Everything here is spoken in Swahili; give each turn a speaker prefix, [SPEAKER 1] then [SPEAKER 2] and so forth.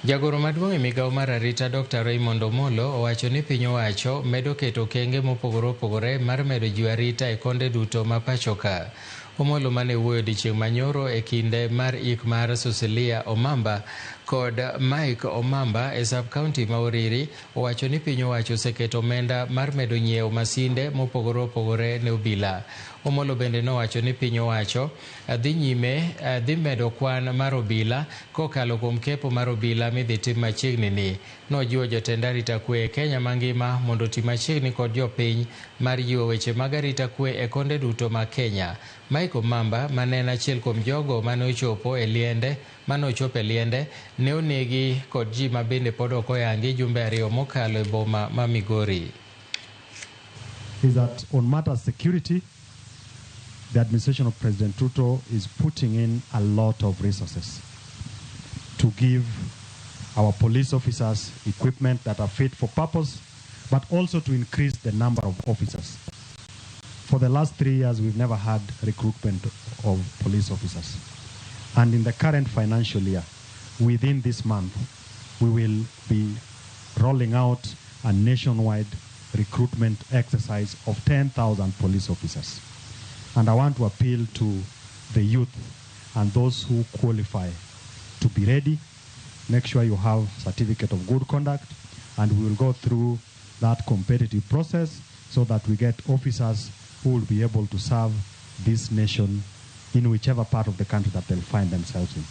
[SPEAKER 1] Jagoro maduong' e migao mar arita Dr Raymond Omollo owacho ni piny owacho medo keto okenge mopogore opogore mar medo jiwa arita e konde duto ma pachoka. Omollo mane wuoyo odiechieng' manyoro e kinde mar ik mar Susilia Omamba kod Mike Omamba e sub-county ma Oriri owacho ni piny owacho oseketo omenda mar medo nyiewo masinde mopogore opogore ne obila. Omollo bende nowacho ni piny owacho dhi medo kwan mar obila kokalo kuom kepo mar obila midhi tim machiegni ni. Nojiwo jotend arita kwe e Kenya mangima mondo ti machiegni kod jopiny mar jiwo weche mag arita kwe e konde duto ma Kenya. Mike Omamba mane en achiel kuom jogo mane ochopo e liende ne onegi kod ji ma bende pod ok oyangi jumbe 2 mokalo e boma ma Migori.
[SPEAKER 2] Is that on matters security, the administration of President Ruto is putting in a lot of resources to give our police officers equipment that are fit for purpose, but also to increase the number of officers. For the last 3 years, we've never had recruitment of police officers. And in the current financial year, within this month, we will be rolling out a nationwide recruitment exercise of 10,000 police officers. And I want to appeal to the youth and those who qualify to be ready. Make sure you have certificate of good conduct, and we will go through that competitive process so that we get officers who will be able to serve this nation in whichever part of the country that they'll find themselves in.